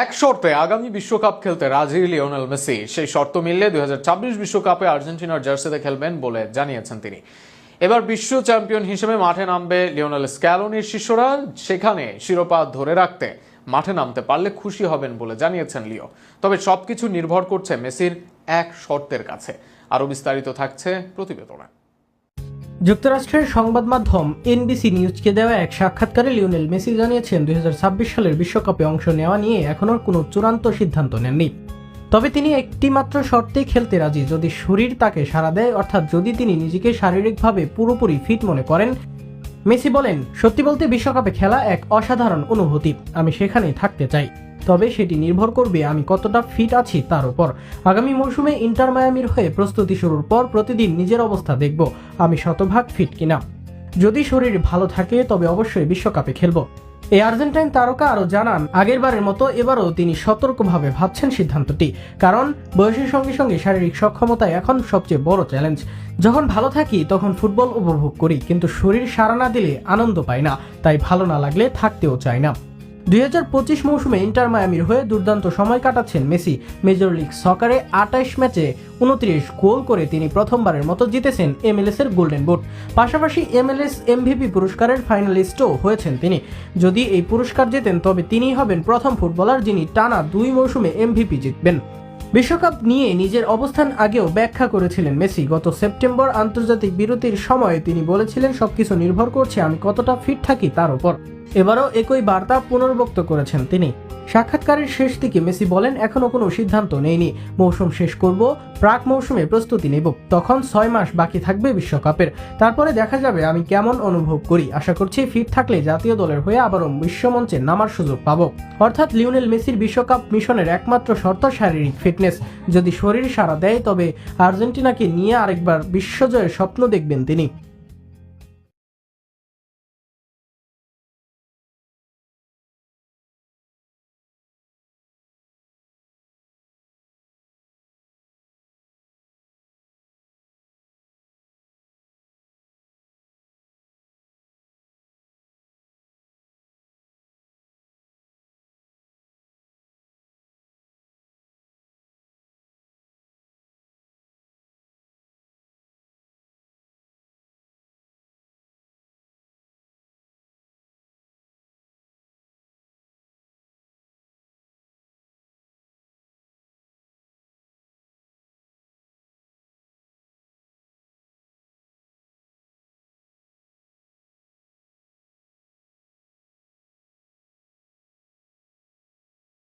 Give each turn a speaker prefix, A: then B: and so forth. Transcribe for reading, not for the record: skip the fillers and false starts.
A: এক শর্তে আগামী বিশ্বকাপ খেলতে রাজি লিওনেল মেসি। সেই শর্ত মিললে 2026 বিশ্বকাপে আর্জেন্টিনার জার্সিতে খেলবেন বলে জানিয়েছেন তিনি। এবার বিশ্ব চ্যাম্পিয়ন হিসেবে মাঠে নামবে লিওনেল স্ক্যালোনির শিষ্যরা। সেখানে শিরোপা ধরে রাখতে মাঠে নামতে পারলে খুশি হবেন বলে জানিয়েছেন লিও। তবে সবকিছু নির্ভর করছে মেসির এক শর্তের কাছে। আরো বিস্তারিত থাকছে প্রতিবেদনে।
B: যুক্তরাষ্ট্রের সংবাদ মাধ্যম এনবিসি নিউজকে দেওয়া এক সাক্ষাৎকারে লিওনেল মেসি জানিয়েছেন 2026 সালের বিশ্বকাপে অংশ নেওয়া নিয়ে এখনও কোনো চূড়ান্ত সিদ্ধান্ত নেননি। তবে তিনি একটি মাত্র শর্তে খেলতে রাজি, যদি শরীর তাকে সাড়া দেয়, অর্থাৎ যদি তিনি নিজেকে শারীরিকভাবে পুরোপুরি ফিট মনে করেন। মেসি বলেন, সত্যি বলতে বিশ্বকাপে খেলা এক অসাধারণ অনুভূতি। আমি সেখানে থাকতে চাই, তবে সেটি নির্ভর করবে আমি কতটা ফিট আছি তার উপর। আগামী মৌসুমে ইন্টার মায়ামির হয়ে প্রস্তুতি শুরুর পর প্রতিদিন নিজের অবস্থা দেখব আমি শতভাগ ফিট কিনা। যদি শরীর ভালো থাকে তবে অবশ্যই বিশ্বকাপে খেলব। এই আর্জেন্টাইন তারকা আরও জানান, আগেরবারের মতো এবারও তিনি সতর্কভাবে ভাবছেন সিদ্ধান্তটি, কারণ বয়সের সঙ্গে সঙ্গে শারীরিক সক্ষমতা এখন সবচেয়ে বড় চ্যালেঞ্জ। যখন ভালো থাকি তখন ফুটবল উপভোগ করি, কিন্তু শরীর সাড়া না দিলে আনন্দ পাই না, তাই ভালো না লাগলে থাকতেও চাই না। 2025 মৌসুমে ইন্টার মায়ামির হয়ে দুর্দান্ত সময় কাটাচ্ছেন মেসি। মেজর লিগ সকারে 28 ম্যাচে 29 গোল করে তিনি প্রথমবারের মতো জিতেছেন এমএলএস এর গোল্ডেন বুট। পাশাপাশি এমএলএস এমভিপি পুরস্কারের ফাইনালিস্টও হয়েছেন তিনি। যদি এই পুরস্কার জেতেন তবে তিনিই হবেন প্রথম ফুটবলার যিনি টানা 2 মৌসুমে এমভিপি জিতবেন। বিশ্বকাপ নিয়ে নিজের অবস্থান আগেও ব্যাখ্যা করেছিলেন মেসি। গত সেপ্টেম্বর আন্তর্জাতিক বিরতির সময় তিনি বলেছিলেন, সবকিছু নির্ভর করছে আমি কতটা ফিট থাকি তার উপর। এবারও একই বার্তা পুনর্ব্যক্ত করেছেন তিনি। সাক্ষাৎকারের শেষ দিকে মেসি বলেন, এখনো কোনো সিদ্ধান্ত নেইনি, মৌসুম শেষ করব, প্রাক মৌসুমে প্রস্তুতি নেব, তখন 6 মাস বাকি থাকবে বিশ্বকাপের, তারপরে দেখা যাবে আমি কেমন অনুভব করি। আশা করছি ফিট থাকলে জাতীয় দলের হয়ে আবারও বিশ্বমঞ্চে নামার সুযোগ পাবো। অর্থাৎ লিওনেল মেসির বিশ্বকাপ মিশনের একমাত্র শর্ত শারীরিক ফিটনেস। যদি শরীর সাড়া দেয় তবে আর্জেন্টিনাকে নিয়ে আরেকবার বিশ্বজয়ের স্বপ্ন দেখবেন তিনি।